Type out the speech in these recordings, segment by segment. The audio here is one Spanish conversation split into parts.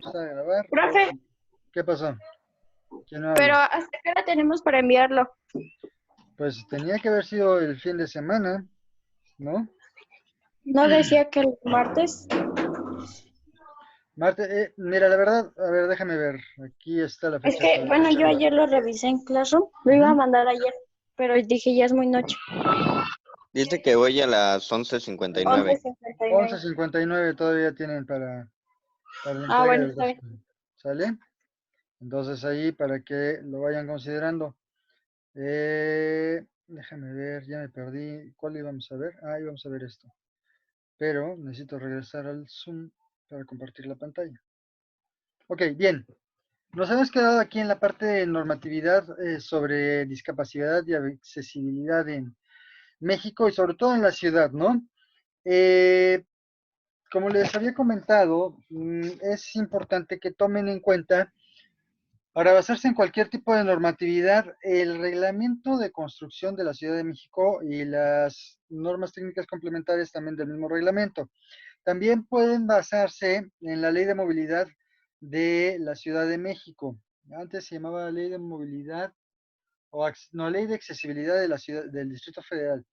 empezar a grabar. Profe, ¿Qué pasó? ¿Quién pero habla? ¿hasta qué hora tenemos para enviarlo? Pues tenía que haber sido el fin de semana, ¿no? ¿No decía que el martes? Marte, mira, la verdad, a ver, déjame ver. Aquí está la Es fecha que, para bueno, yo hacerlo. ayer lo revisé en Classroom, lo iba a Ujú. mandar ayer, pero dije ya es muy noche. Dice que voy a las 11:59. 11:59. 11:59 todavía tienen para la Ah, entrega bueno, del está bien. resto. ¿Sale? Entonces ahí para que lo vayan considerando. Déjame ver, ya me perdí. ¿Cuál íbamos a ver? Ah, íbamos a ver esto. Pero necesito regresar al Zoom para compartir la pantalla. Ok, bien. Nos hemos quedado aquí en la parte de normatividad sobre discapacidad y accesibilidad en México y sobre todo en la ciudad, ¿no? Eh, Como les había comentado, es importante que tomen en cuenta, para basarse en cualquier tipo de normatividad, el reglamento de construcción de la Ciudad de México y las normas técnicas complementarias también del mismo reglamento. También pueden basarse en la Ley de Movilidad de la Ciudad de México. Antes se llamaba Ley de Movilidad, o no, Ley de Accesibilidad de la ciudad, del Distrito Federal,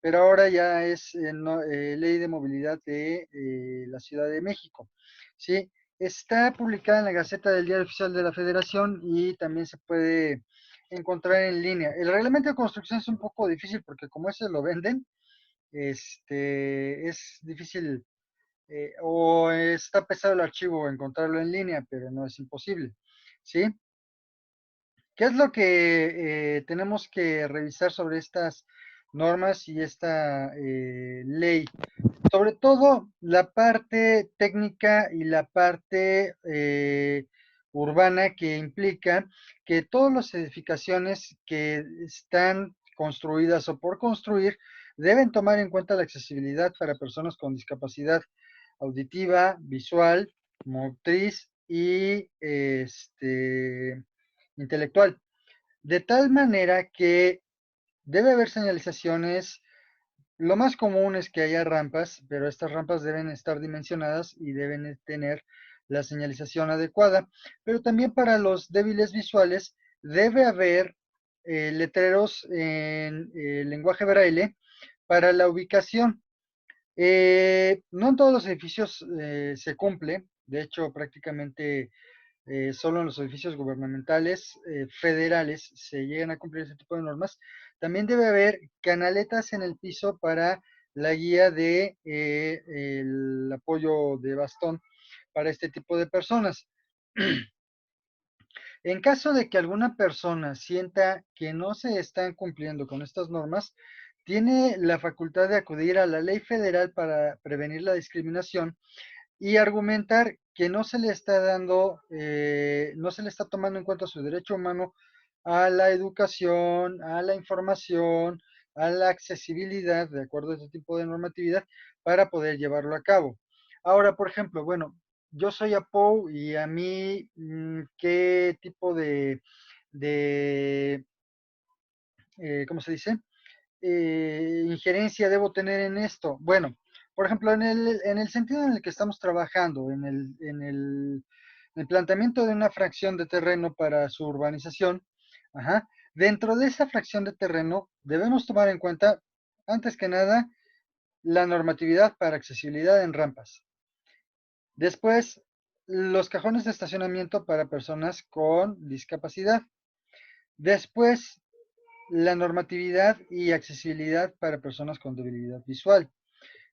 pero ahora ya es Ley de Movilidad de la Ciudad de México. ¿Sí? Está publicada en la Gaceta del Diario Oficial de la Federación y también se puede encontrar en línea. El reglamento de construcción es un poco difícil porque como ese lo venden, es difícil o está pesado el archivo encontrarlo en línea, pero no es imposible. ¿Sí? ¿Qué es lo que tenemos que revisar sobre estas normas y esta ley? Sobre todo la parte técnica y la parte urbana que implica que todas las edificaciones que están construidas o por construir deben tomar en cuenta la accesibilidad para personas con discapacidad auditiva, visual, motriz y intelectual. De tal manera que debe haber señalizaciones. Lo más común es que haya rampas, pero estas rampas deben estar dimensionadas y deben tener la señalización adecuada. Pero también para los débiles visuales debe haber letreros en lenguaje braille para la ubicación. No en todos los edificios se cumple, de hecho prácticamente solo en los edificios gubernamentales federales se llegan a cumplir ese tipo de normas. También debe haber canaletas en el piso para la guía de el apoyo de bastón para este tipo de personas. En caso de que alguna persona sienta que no se están cumpliendo con estas normas, tiene la facultad de acudir a la ley federal para prevenir la discriminación y argumentar que no se le está dando, no se le está tomando en cuenta su derecho humano a la educación, a la información, a la accesibilidad, de acuerdo a este tipo de normatividad, para poder llevarlo a cabo. Ahora, por ejemplo, bueno, yo soy APOU y a mí, ¿qué tipo de ¿cómo se dice? Injerencia debo tener en esto? Bueno, por ejemplo, en el sentido en el que estamos trabajando, en el planteamiento de una fracción de terreno para su urbanización, ajá, dentro de esa fracción de terreno debemos tomar en cuenta, antes que nada, la normatividad para accesibilidad en rampas. Después, los cajones de estacionamiento para personas con discapacidad. Después, la normatividad y accesibilidad para personas con debilidad visual.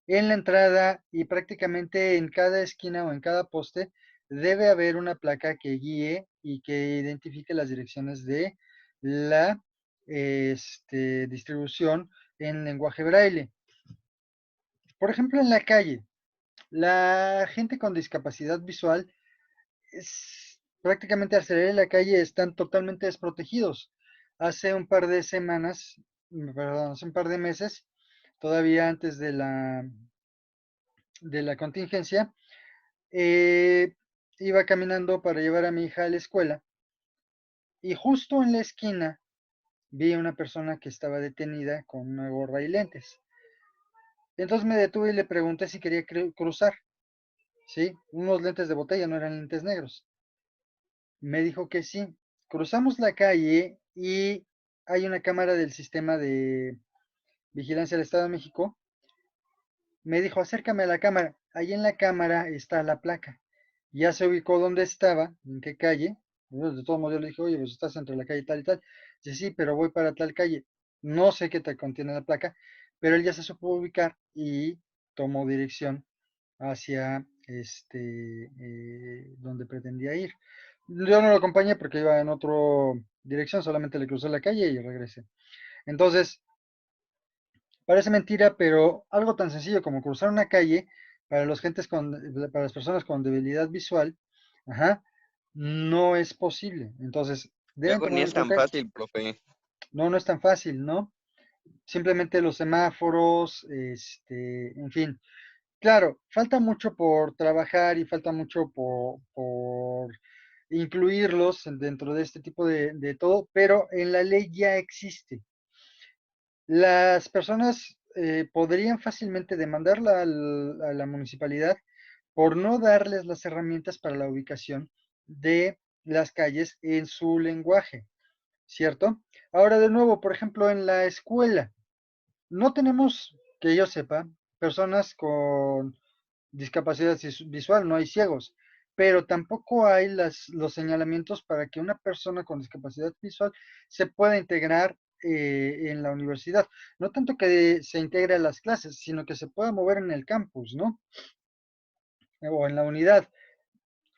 En la entrada y prácticamente en cada esquina o en cada poste debe haber una placa que guíe y que identifique las direcciones de la distribución en lenguaje braille. Por ejemplo, en la calle, la gente con discapacidad visual prácticamente al salir en la calle están totalmente desprotegidos. Hace un par de semanas, perdón, hace un par de meses, todavía antes de la contingencia, eh, iba caminando para llevar a mi hija a la escuela y justo en la esquina vi a una persona que estaba detenida con una gorra y lentes. Entonces me detuve y le pregunté si quería cruzar. ¿sí? Unos lentes de botella, no eran lentes negros. Me dijo que sí. Cruzamos la calle y hay una cámara del sistema de vigilancia del Estado de México. Me dijo, acércame a la cámara. Ahí en la cámara está la placa. Ya se ubicó dónde estaba, en qué calle. Bueno, de todos modos, yo le dije, oye, pues estás entre la calle tal y tal. Dice, sí, pero voy para tal calle. No sé qué te contiene la placa, pero él ya se supo ubicar y tomó dirección hacia donde pretendía ir. Yo no lo acompañé porque iba en otra dirección, solamente le crucé la calle y regresé. Entonces, parece mentira, pero algo tan sencillo como cruzar una calle para para las personas con debilidad visual, ajá, no es posible. Entonces, deben Luego ni tomar en es tan cuenta, fácil, profe. no, no es tan fácil, ¿no? Simplemente los semáforos, en fin. Claro, falta mucho por trabajar y falta mucho por incluirlos dentro de este tipo de todo, pero en la ley ya existe. Las personas podrían fácilmente demandarla a la municipalidad por no darles las herramientas para la ubicación de las calles en su lenguaje, ¿cierto? Ahora de nuevo, por ejemplo, en la escuela, no tenemos, que yo sepa, personas con discapacidad visual, no hay ciegos, pero tampoco hay los señalamientos para que una persona con discapacidad visual se pueda integrar en la universidad. No tanto que se integre a las clases, sino que se pueda mover en el campus, ¿no? O en la unidad.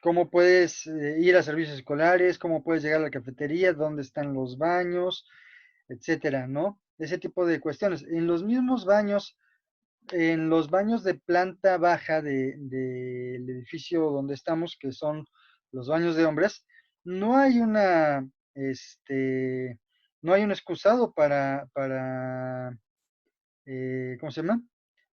Cómo puedes ir a servicios escolares, cómo puedes llegar a la cafetería, dónde están los baños, etcétera, ¿no? Ese tipo de cuestiones. En los baños de planta baja del edificio donde estamos, que son los baños de hombres, no hay no hay un excusado ¿cómo se llama?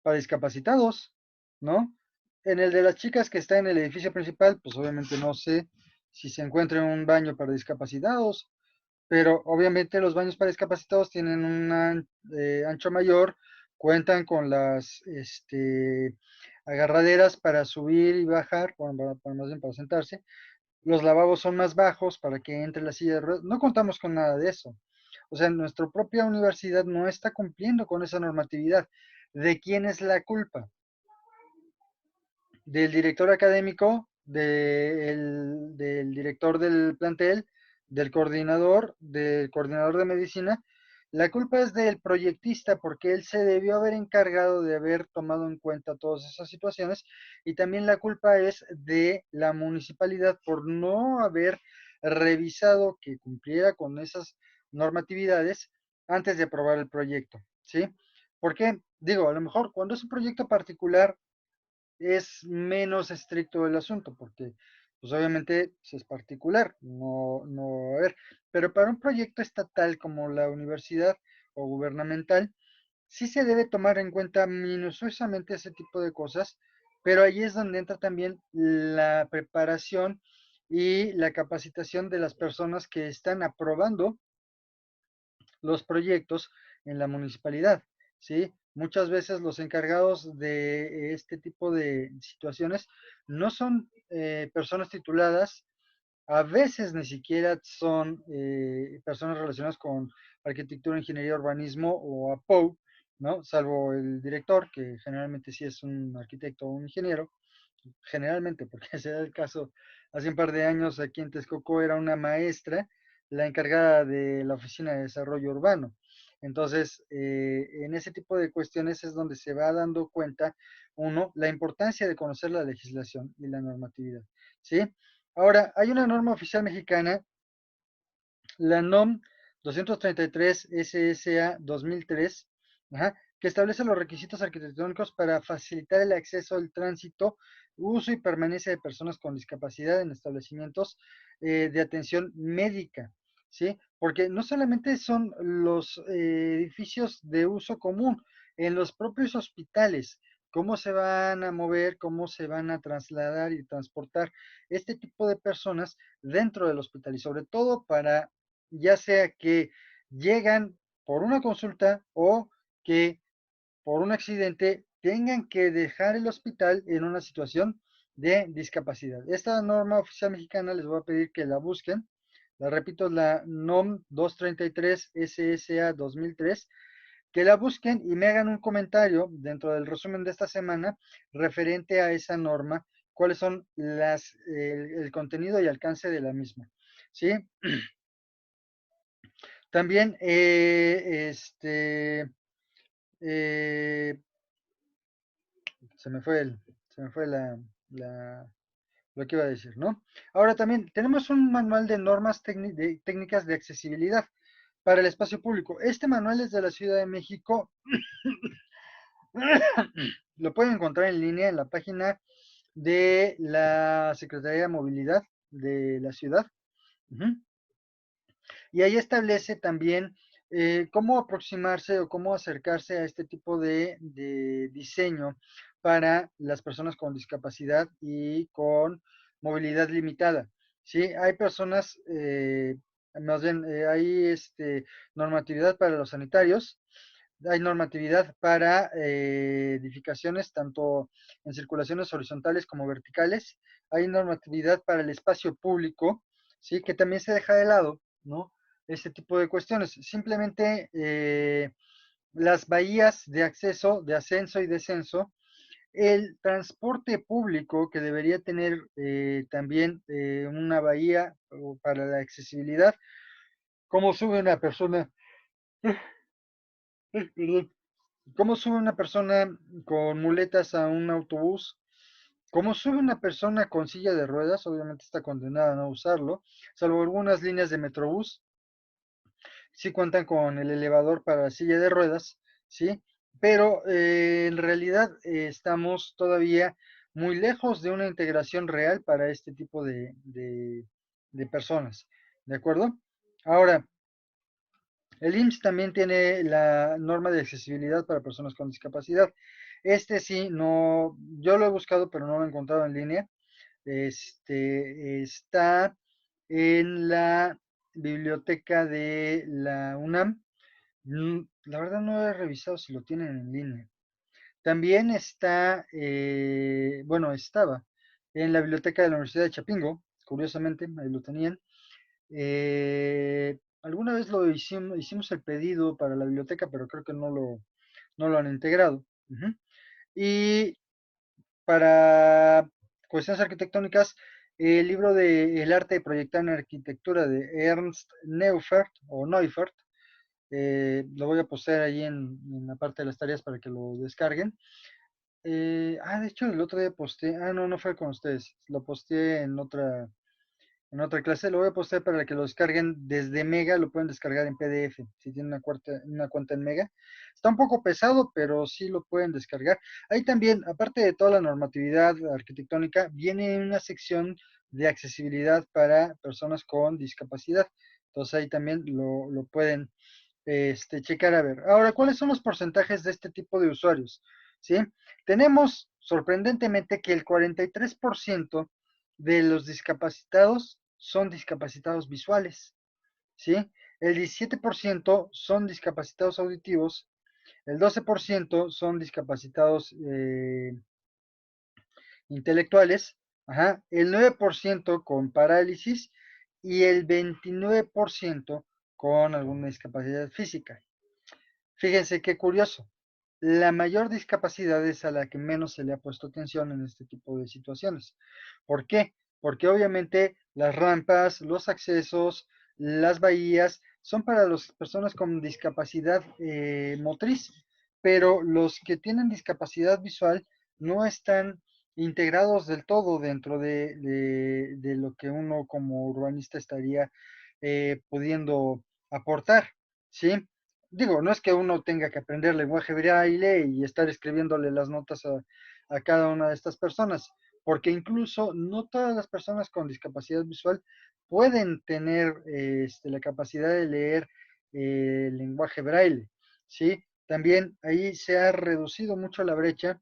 Para discapacitados, ¿no? En el de las chicas que está en el edificio principal, pues obviamente no sé si se encuentra un baño para discapacitados, pero obviamente los baños para discapacitados tienen un ancho mayor, cuentan con las agarraderas para subir y bajar, bueno, más bien para sentarse. Los lavabos son más bajos para que entre la silla de ruedas. No contamos con nada de eso. O sea, nuestra propia universidad no está cumpliendo con esa normatividad. ¿De quién es la culpa? Del director académico, del director del plantel, del coordinador de medicina. La culpa es del proyectista porque él se debió haber encargado de haber tomado en cuenta todas esas situaciones y también la culpa es de la municipalidad por no haber revisado que cumpliera con esas normatividades antes de aprobar el proyecto, ¿sí? Porque, digo, a lo mejor cuando es un proyecto particular es menos estricto el asunto, porque pues obviamente es particular, no, a ver, pero para un proyecto estatal como la universidad o gubernamental, sí se debe tomar en cuenta minuciosamente ese tipo de cosas, pero ahí es donde entra también la preparación y la capacitación de las personas que están aprobando los proyectos en la municipalidad, ¿sí? Muchas veces los encargados de este tipo de situaciones no son personas tituladas, a veces ni siquiera son personas relacionadas con arquitectura, ingeniería, urbanismo o APOU, ¿no? Salvo el director, que generalmente sí es un arquitecto o un ingeniero, generalmente, porque ese era el caso hace un par de años aquí en Texcoco, era una maestra la encargada de la Oficina de Desarrollo Urbano. Entonces, en ese tipo de cuestiones es donde se va dando cuenta, uno, la importancia de conocer la legislación y la normatividad, ¿sí? Ahora, hay una norma oficial mexicana, la NOM 233 SSA 2003, ajá, que establece los requisitos arquitectónicos para facilitar el acceso al tránsito, uso y permanencia de personas con discapacidad en establecimientos de atención médica, ¿sí? Porque no solamente son los edificios de uso común, en los propios hospitales, cómo se van a mover, cómo se van a trasladar y transportar este tipo de personas dentro del hospital y sobre todo para ya sea que llegan por una consulta o que por un accidente tengan que dejar el hospital en una situación de discapacidad. Esta norma oficial mexicana les voy a pedir que la busquen. La repito, la NOM 233 SSA 2003, que la busquen y me hagan un comentario dentro del resumen de esta semana referente a esa norma, cuáles son el contenido y alcance de la misma. ¿Sí? También, se me fue lo que iba a decir, ¿no? Ahora también tenemos un manual de normas técnicas de accesibilidad para el espacio público. Este manual es de la Ciudad de México. Lo pueden encontrar en línea en la página de la Secretaría de Movilidad de la ciudad. Y ahí establece también cómo aproximarse o cómo acercarse a este tipo de diseño para las personas con discapacidad y con movilidad limitada. ¿Sí? Hay personas, más bien, hay normatividad para los sanitarios, hay normatividad para edificaciones, tanto en circulaciones horizontales como verticales, hay normatividad para el espacio público, ¿sí? Que también se deja de lado, ¿no? Este tipo de cuestiones. Simplemente las bahías de acceso, de ascenso y descenso, el transporte público que debería tener también una bahía para la accesibilidad, cómo sube una persona, perdón, cómo sube una persona con muletas a un autobús, cómo sube una persona con silla de ruedas, obviamente está condenada a no usarlo, salvo algunas líneas de Metrobús, sí cuentan con el elevador para silla de ruedas, ¿sí? Pero en realidad estamos todavía muy lejos de una integración real para este tipo de personas, ¿de acuerdo? Ahora, el IMSS también tiene la norma de accesibilidad para personas con discapacidad. Este sí, no, yo lo he buscado, pero no lo he encontrado en línea. Está en la biblioteca de la UNAM. La verdad no he revisado si lo tienen en línea. También está, bueno, estaba en la biblioteca de la Universidad de Chapingo, curiosamente, ahí lo tenían. Alguna vez hicimos el pedido para la biblioteca, pero creo que no lo han integrado. Y para cuestiones arquitectónicas, el libro de El arte de proyectar en arquitectura de Ernst Neufert, lo voy a postear ahí en la parte de las tareas para que lo descarguen. De hecho, el otro día posteé, no fue con ustedes, lo posteé en otra clase, lo voy a postear para que lo descarguen desde Mega, lo pueden descargar en PDF, si tienen una cuenta en Mega. Está un poco pesado, pero sí lo pueden descargar. Ahí también, aparte de toda la normatividad arquitectónica, viene una sección de accesibilidad para personas con discapacidad. Entonces ahí también lo pueden checar a ver. Ahora, ¿cuáles son los porcentajes de este tipo de usuarios? ¿Sí? Tenemos sorprendentemente que el 43% de los discapacitados son discapacitados visuales, ¿sí? El 17% son discapacitados auditivos, el 12% son discapacitados intelectuales, ajá, el 9% con parálisis y el 29% con alguna discapacidad física. Fíjense qué curioso. La mayor discapacidad es a la que menos se le ha puesto atención en este tipo de situaciones. ¿Por qué? Porque obviamente las rampas, los accesos, las bahías son para las personas con discapacidad motriz, pero los que tienen discapacidad visual no están integrados del todo dentro de lo que uno como urbanista estaría pudiendo aportar, ¿sí? Digo, no es que uno tenga que aprender lenguaje braille y estar escribiéndole las notas a cada una de estas personas, porque incluso no todas las personas con discapacidad visual pueden tener la capacidad de leer el lenguaje braille, ¿sí? También ahí se ha reducido mucho la brecha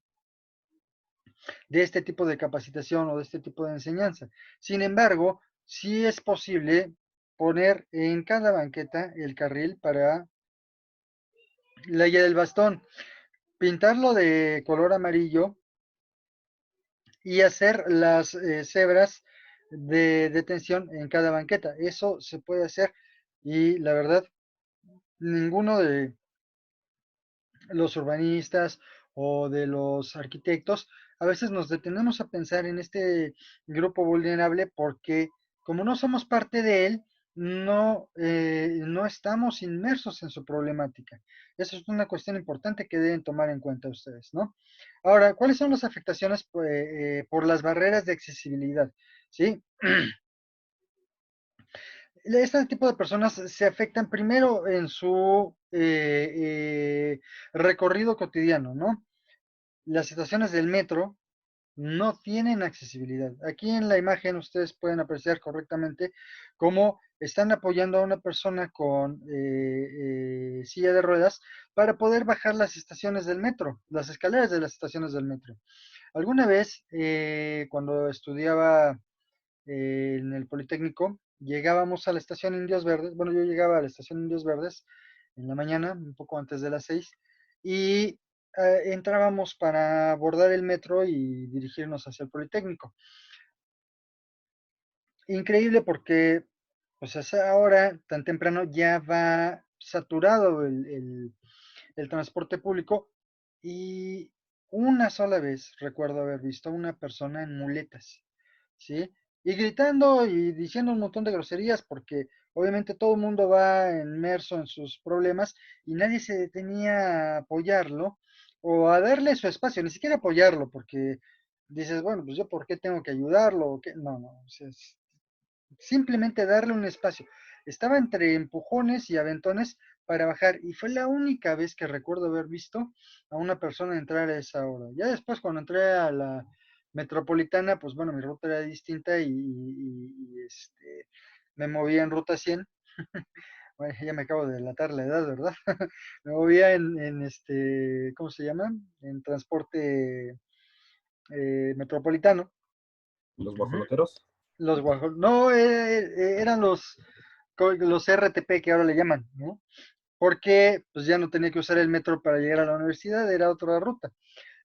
de este tipo de capacitación o de este tipo de enseñanza. Sin embargo, sí es posible poner en cada banqueta el carril para la guía del bastón, pintarlo de color amarillo y hacer las cebras de detención en cada banqueta. Eso se puede hacer y la verdad, ninguno de los urbanistas o de los arquitectos, a veces nos detenemos a pensar en este grupo vulnerable porque como no somos parte de él, no estamos inmersos en su problemática. Eso es una cuestión importante que deben tomar en cuenta ustedes, ¿no? Ahora, ¿cuáles son las afectaciones por las barreras de accesibilidad? ¿Sí? Este tipo de personas se afectan primero en su recorrido cotidiano, ¿no? Las estaciones del metro no tienen accesibilidad. Aquí en la imagen ustedes pueden apreciar correctamente cómo están apoyando a una persona con silla de ruedas para poder bajar las estaciones del metro, las escaleras de las estaciones del metro. Alguna vez, cuando estudiaba en el Politécnico, llegábamos a la estación Indios Verdes, bueno, yo llegaba a la estación Indios Verdes en la mañana, un poco antes de las 6, y entrábamos para abordar el metro y dirigirnos hacia el Politécnico. Increíble porque, pues a esa hora tan temprano ya va saturado el transporte público y una sola vez recuerdo haber visto a una persona en muletas, ¿sí? Y gritando y diciendo un montón de groserías porque obviamente todo el mundo va inmerso en sus problemas y nadie se detenía a apoyarlo o a darle su espacio, ni siquiera apoyarlo porque dices, bueno, pues yo por qué tengo que ayudarlo o qué, no, no, o sea, simplemente darle un espacio. Estaba entre empujones y aventones para bajar y fue la única vez que recuerdo haber visto a una persona entrar a esa hora. Ya después cuando entré a la metropolitana, pues bueno, mi ruta era distinta y me movía en ruta 100. Bueno, ya me acabo de delatar la edad, ¿verdad? Me movía en ¿cómo se llama? En transporte metropolitano. Los Ujú. guajoloteros. Los guajos, no, eran los RTP que ahora le llaman, ¿no? Porque pues ya no tenía que usar el metro para llegar a la universidad, era otra ruta.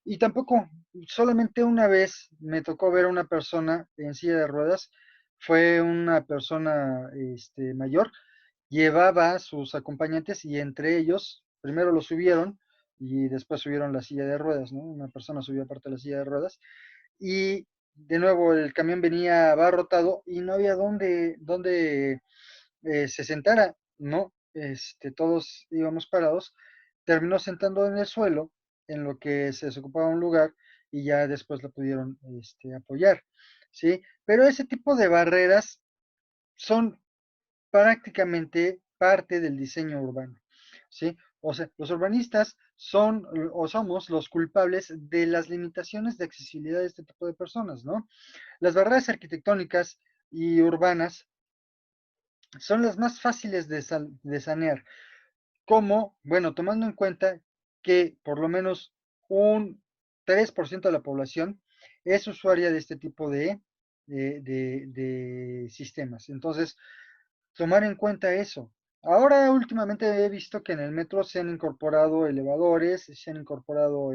Y tampoco, solamente una vez me tocó ver a una persona en silla de ruedas, fue una persona mayor, llevaba a sus acompañantes y entre ellos, primero lo subieron y después subieron la silla de ruedas, ¿no? Una persona subió aparte de la silla de ruedas y de nuevo el camión venía abarrotado y no había dónde se sentara, ¿no? Todos íbamos parados, terminó sentando en el suelo, en lo que se desocupaba un lugar y ya después lo pudieron apoyar, ¿sí? Pero ese tipo de barreras son prácticamente parte del diseño urbano, ¿sí? O sea, los urbanistas son o somos los culpables de las limitaciones de accesibilidad de este tipo de personas, ¿no? Las barreras arquitectónicas y urbanas son las más fáciles de sanear. ¿Cómo? Bueno, tomando en cuenta que por lo menos un 3% de la población es usuaria de este tipo de sistemas. Entonces, tomar en cuenta eso. Ahora últimamente he visto que en el metro se han incorporado elevadores, se han incorporado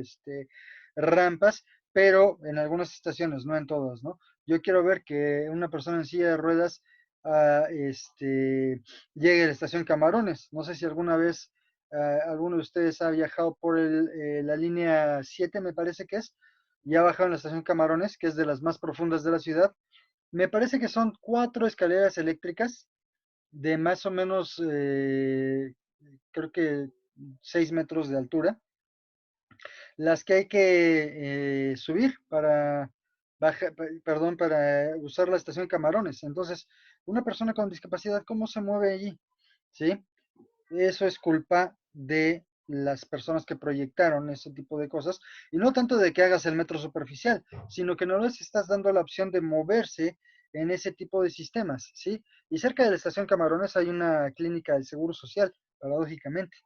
rampas, pero en algunas estaciones, no en todas, ¿no? Yo quiero ver que una persona en silla de ruedas llegue a la estación Camarones. No sé si alguna vez alguno de ustedes ha viajado por la línea 7, me parece que es, y ha bajado en la estación Camarones, que es de las más profundas de la ciudad. Me parece que son 4 escaleras eléctricas de más o menos, creo que 6 metros de altura, las que hay que subir para, perdón, para usar la estación Camarones. Entonces, una persona con discapacidad, ¿cómo se mueve allí? ¿Sí? Eso es culpa de las personas que proyectaron ese tipo de cosas, y no tanto de que hagas el metro superficial, sino que no les estás dando la opción de moverse en ese tipo de sistemas, ¿sí? Y cerca de la estación Camarones hay una clínica del Seguro Social, paradójicamente,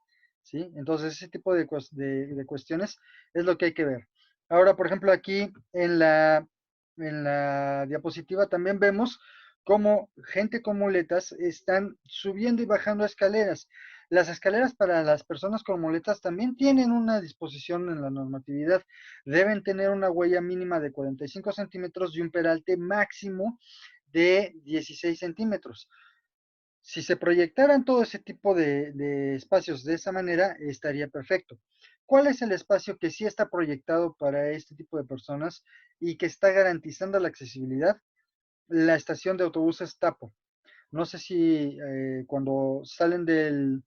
¿sí? Entonces ese tipo de cuestiones es lo que hay que ver. Ahora, por ejemplo, aquí en la diapositiva también vemos cómo gente con muletas están subiendo y bajando escaleras. Las escaleras para las personas con muletas también tienen una disposición en la normatividad. Deben tener una huella mínima de 45 centímetros y un peralte máximo de 16 centímetros. Si se proyectaran todo ese tipo de espacios de esa manera, estaría perfecto. ¿Cuál es el espacio que sí está proyectado para este tipo de personas y que está garantizando la accesibilidad? La estación de autobuses Tapo. No sé si cuando salen del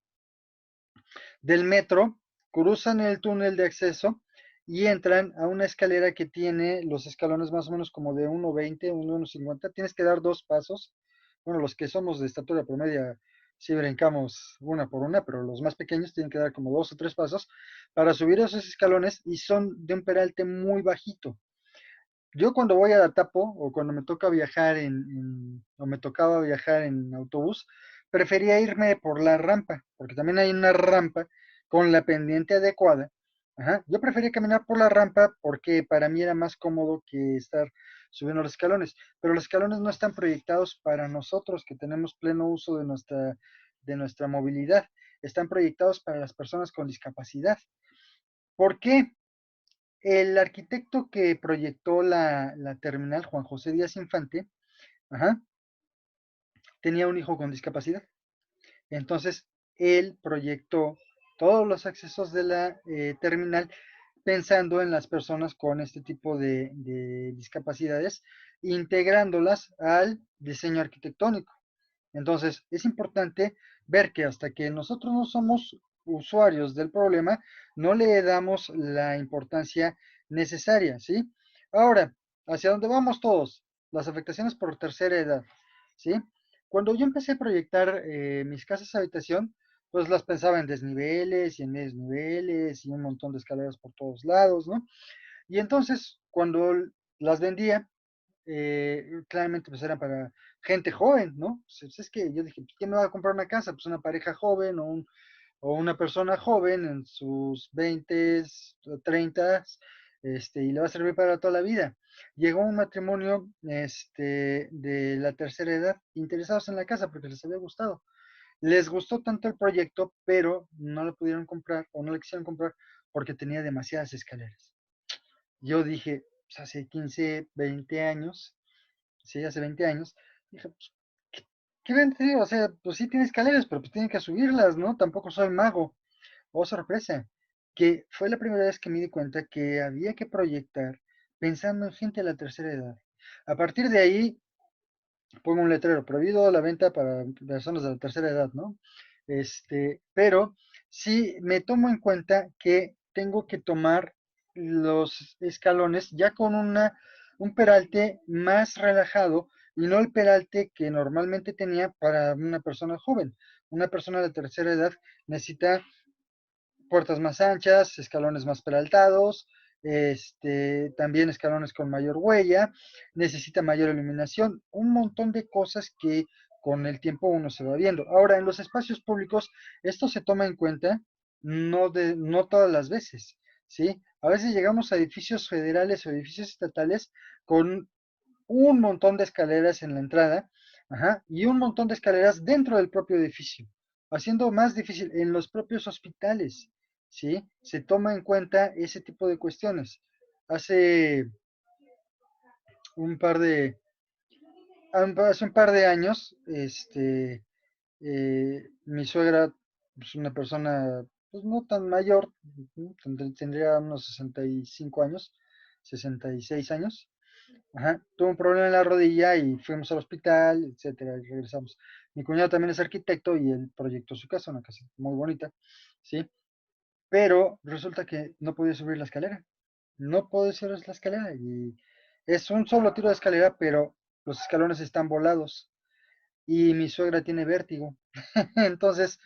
metro, cruzan el túnel de acceso y entran a una escalera que tiene los escalones más o menos como de 1,20, 1,50. Tienes que dar 2 pasos. Bueno, los que somos de estatura promedia sí brincamos una por una, pero los más pequeños tienen que dar como 2 o 3 pasos para subir esos escalones y son de un peralte muy bajito. Yo cuando voy a Tapo o cuando me toca viajar o me tocaba viajar en autobús, prefería irme por la rampa, porque también hay una rampa con la pendiente adecuada. Ajá. Yo prefería caminar por la rampa porque para mí era más cómodo que estar subiendo los escalones, pero los escalones no están proyectados para nosotros que tenemos pleno uso de nuestra movilidad, están proyectados para las personas con discapacidad. ¿Por qué? El arquitecto que proyectó la terminal, Juan José Díaz Infante, ajá, tenía un hijo con discapacidad. Entonces, él proyectó todos los accesos de la terminal pensando en las personas con este tipo de discapacidades, integrándolas al diseño arquitectónico. Entonces, es importante ver que hasta que nosotros no somos usuarios del problema, no le damos la importancia necesaria, ¿sí? Ahora, ¿hacia dónde vamos todos? Las afectaciones por tercera edad, ¿sí? Cuando yo empecé a proyectar mis casas habitación, pues las pensaba en desniveles y en desniveles y un montón de escaleras por todos lados, ¿no? Y entonces, cuando las vendía, claramente pues eran para gente joven, ¿no? Pues es que yo dije, ¿quién me va a comprar una casa? Pues una pareja joven o una persona joven en sus 20, 30, y le va a servir para toda la vida. Llegó un matrimonio de la tercera edad interesados en la casa porque les había gustado. Les gustó tanto el proyecto, pero no lo pudieron comprar o no lo quisieron comprar porque tenía demasiadas escaleras. Yo dije, pues hace 15, 20 años, sí, hace 20 años, dije, pues, ¿qué vendría? O sea, pues sí tiene escaleras, pero pues tienen que subirlas, ¿no? Tampoco soy mago. Oh, sorpresa, que fue la primera vez que me di cuenta que había que proyectar pensando en gente de la tercera edad. A partir de ahí, pongo un letrero, prohibido la venta para personas de la tercera edad, ¿no? Pero sí me tomo en cuenta que tengo que tomar los escalones ya con un peralte más relajado y no el peralte que normalmente tenía para una persona joven. Una persona de tercera edad necesita puertas más anchas, escalones más peraltados, también escalones con mayor huella, necesita mayor iluminación, un montón de cosas que con el tiempo uno se va viendo. Ahora, en los espacios públicos, esto se toma en cuenta no todas las veces, ¿sí? A veces llegamos a edificios federales o edificios estatales con un montón de escaleras en la entrada, ajá, y un montón de escaleras dentro del propio edificio, haciendo más difícil en los propios hospitales, ¿sí? Se toma en cuenta ese tipo de cuestiones. Hace un par de, hace un par de años, mi suegra es una persona, pues no tan mayor, tendría unos 65 años, 66 años. Ajá, tuvo un problema en la rodilla y fuimos al hospital, etcétera, y regresamos. Mi cuñado también es arquitecto y él proyectó su casa, una casa muy bonita, ¿sí? Pero resulta que no podía subir la escalera. No puede subir la escalera y es un solo tiro de escalera, pero los escalones están volados y mi suegra tiene vértigo. Entonces,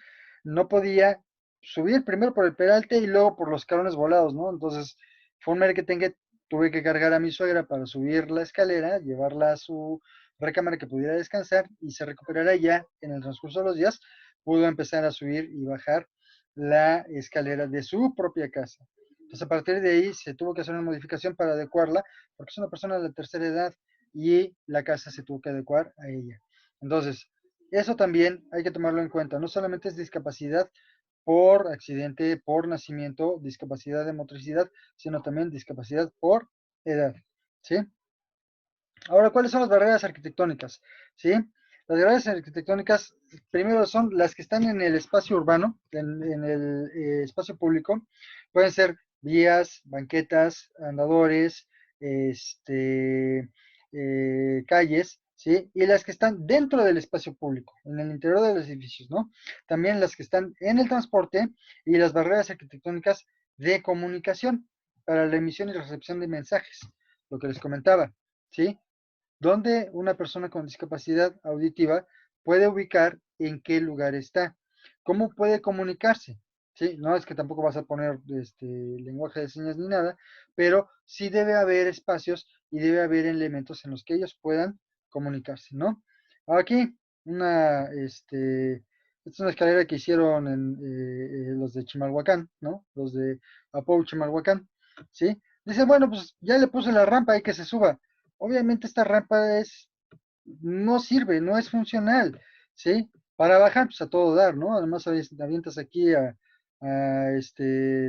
no podía subir primero por el peralte y luego por los escalones volados, ¿no? Entonces, fue un que tuve que cargar a mi suegra para subir la escalera, llevarla a su recámara que pudiera descansar y se recuperara ya en el transcurso de los días, pudo empezar a subir y bajar la escalera de su propia casa. Entonces, a partir de ahí se tuvo que hacer una modificación para adecuarla, porque es una persona de la tercera edad y la casa se tuvo que adecuar a ella. Entonces, Eso también hay que tomarlo en cuenta. No solamente es discapacidad por accidente, por nacimiento, discapacidad de motricidad, sino también discapacidad por edad, ¿sí? Ahora, ¿cuáles son las barreras arquitectónicas? ¿Sí? Las barreras arquitectónicas, primero son las que están en el espacio urbano, en el espacio público. Pueden ser vías, banquetas, andadores, calles, ¿sí? Y las que están dentro del espacio público, en el interior de los edificios, ¿no? También las que están en el transporte y las barreras arquitectónicas de comunicación para la emisión y recepción de mensajes, lo que les comentaba, ¿sí? Donde una persona con discapacidad auditiva puede ubicar en qué lugar está, cómo puede comunicarse. Sí, no es que tampoco vas a poner lenguaje de señas ni nada, pero sí debe haber espacios y debe haber elementos en los que ellos puedan comunicarse, ¿no? Aquí, esta es una escalera que hicieron los de Chimalhuacán, ¿no? Los de Apou Chimalhuacán, ¿sí? Dice, bueno, pues ya le puse la rampa, hay que se suba. Obviamente esta rampa no sirve, no es funcional, ¿sí? Para bajar, pues a todo dar, ¿no? Además avientas aquí a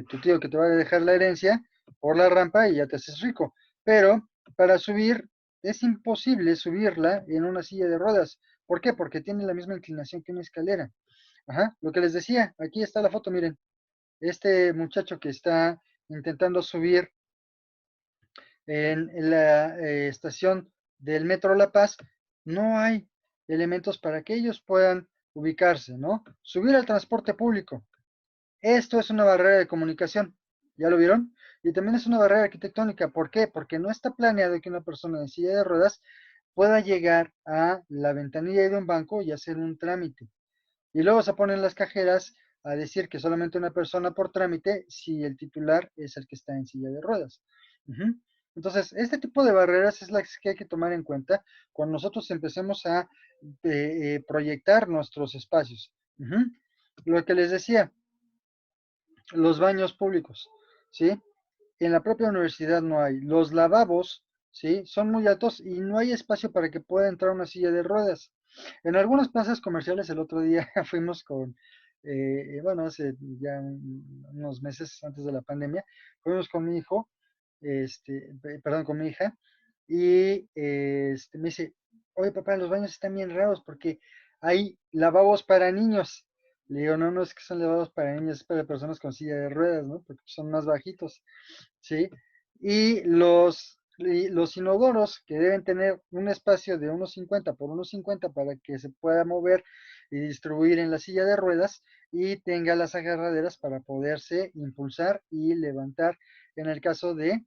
tu tío que te va a dejar la herencia por la rampa y ya te haces rico. Pero para subir, es imposible subirla en una silla de ruedas. ¿Por qué? Porque tiene la misma inclinación que una escalera. Ajá, lo que les decía, aquí está la foto, miren. Este muchacho que está intentando subir en la estación del Metro La Paz, no hay elementos para que ellos puedan ubicarse, ¿no? Subir al transporte público. Esto es una barrera de comunicación. ¿Ya lo vieron? Y también es una barrera arquitectónica. ¿Por qué? Porque no está planeado que una persona en silla de ruedas pueda llegar a la ventanilla de un banco y hacer un trámite. Y luego se ponen las cajeras a decir que solamente una persona por trámite si el titular es el que está en silla de ruedas. Ujú. Entonces, este tipo de barreras es las que hay que tomar en cuenta cuando nosotros empecemos a proyectar nuestros espacios. Ujú. Lo que les decía, los baños públicos, ¿sí? En la propia universidad no hay. Los lavabos, ¿sí? Son muy altos y no hay espacio para que pueda entrar una silla de ruedas. En algunas plazas comerciales el otro día fuimos bueno, hace ya unos meses antes de la pandemia, fuimos con mi hijo, perdón, con mi hija, y me dice, oye papá, los baños están bien raros porque hay lavabos para niños. Le digo, no, no es que son lavabos para niños, es para personas con silla de ruedas, ¿no? Porque son más bajitos, ¿sí? Y los inodoros que deben tener un espacio de 1,50 por 1,50 para que se pueda mover y distribuir en la silla de ruedas y tenga las agarraderas para poderse impulsar y levantar en el caso de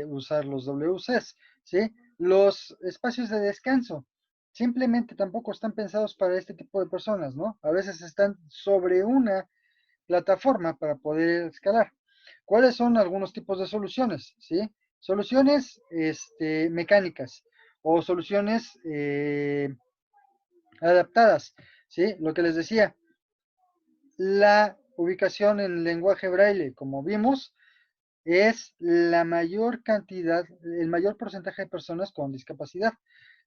usar los WCs, ¿sí? Los espacios de descanso simplemente tampoco están pensados para este tipo de personas, ¿no? A veces están sobre una plataforma para poder escalar. ¿Cuáles son algunos tipos de soluciones? ¿Sí? Soluciones mecánicas o soluciones adaptadas. ¿Sí? Lo que les decía, la ubicación en lenguaje braille, como vimos, es la mayor cantidad, el mayor porcentaje de personas con discapacidad.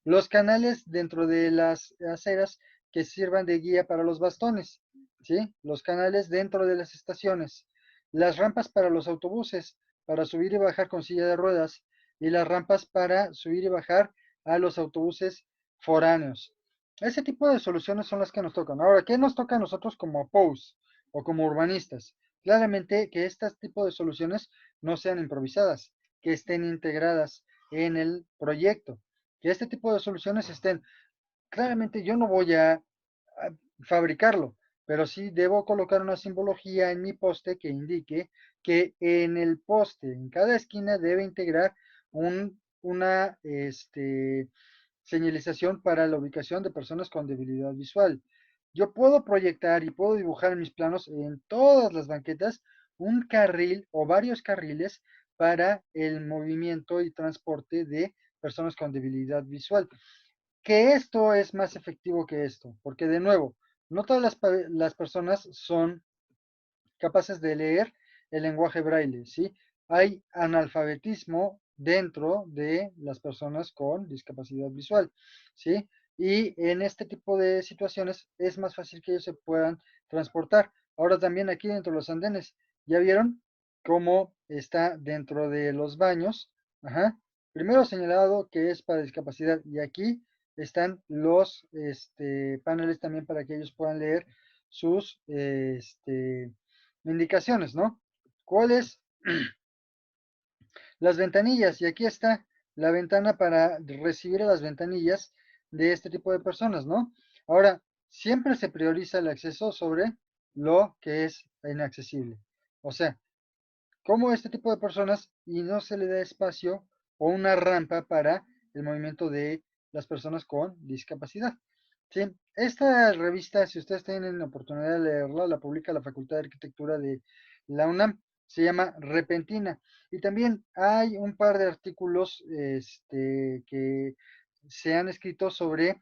Los canales dentro de las aceras que sirvan de guía para los bastones, ¿sí? Los canales dentro de las estaciones, las rampas para los autobuses, para subir y bajar con silla de ruedas, y las rampas para subir y bajar a los autobuses foráneos. Ese tipo de soluciones son las que nos tocan. Ahora, ¿qué nos toca a nosotros como POUs o como urbanistas? Claramente que este tipo de soluciones no sean improvisadas, que estén integradas en el proyecto, que este tipo de soluciones estén. Claramente yo no voy a fabricarlo, pero sí debo colocar una simbología en mi poste que indique que en el poste, en cada esquina, debe integrar una señalización para la ubicación de personas con debilidad visual. Yo puedo proyectar y puedo dibujar en mis planos en todas las banquetas un carril o varios carriles para el movimiento y transporte de personas con debilidad visual. Que esto es más efectivo que esto, porque de nuevo, no todas las personas son capaces de leer el lenguaje braille, ¿sí? Hay analfabetismo dentro de las personas con discapacidad visual, ¿sí? y en este tipo de situaciones es más fácil que ellos se puedan transportar. Ahora también aquí dentro de los andenes, ¿ya vieron cómo está dentro de los baños? Ajá. Primero señalado que es para discapacidad y aquí están los paneles también para que ellos puedan leer sus indicaciones, ¿no? ¿Cuáles? Las ventanillas, y aquí está la ventana para recibir a las ventanillas de este tipo de personas, ¿no? Ahora, siempre se prioriza el acceso sobre lo que es inaccesible. O sea, como este tipo de personas y no se le da espacio o una rampa para el movimiento de las personas con discapacidad. ¿Sí? Esta revista, si ustedes tienen la oportunidad de leerla, la publica la Facultad de Arquitectura de la UNAM, se llama Repentina. Y también hay un par de artículos que se han escrito sobre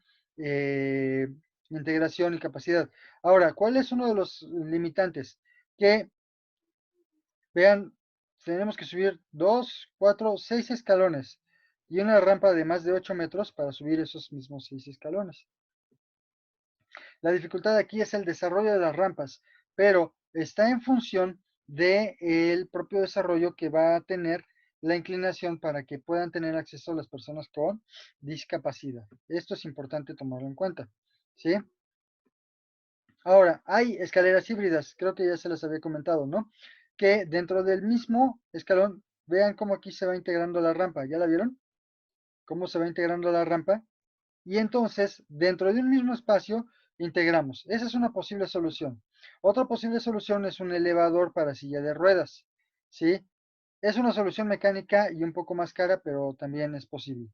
integración y capacidad. Ahora, ¿cuál es uno de los limitantes? Que vean, tenemos que subir 2, 4, 6 escalones y una rampa de más de 8 metros para subir esos mismos 6 escalones. La dificultad aquí es el desarrollo de las rampas, pero está en función del propio desarrollo que va a tener la inclinación para que puedan tener acceso a las personas con discapacidad. Esto es importante tomarlo en cuenta, ¿sí? Ahora, hay escaleras híbridas, creo que ya se las había comentado, ¿no? Que dentro del mismo escalón, vean cómo aquí se va integrando la rampa, ¿ya la vieron? Cómo se va integrando la rampa. Y entonces, dentro de un mismo espacio, integramos. Esa es una posible solución. Otra posible solución es un elevador para silla de ruedas, ¿sí? Es una solución mecánica y un poco más cara, pero también es posible.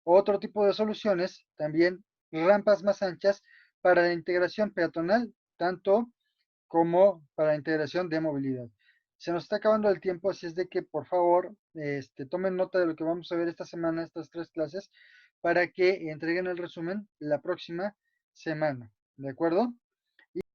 Otro tipo de soluciones, también rampas más anchas para la integración peatonal, tanto como para la integración de movilidad. Se nos está acabando el tiempo, así es de que por favor tomen nota de lo que vamos a ver esta semana, estas 3 clases, para que entreguen el resumen la próxima semana. ¿De acuerdo?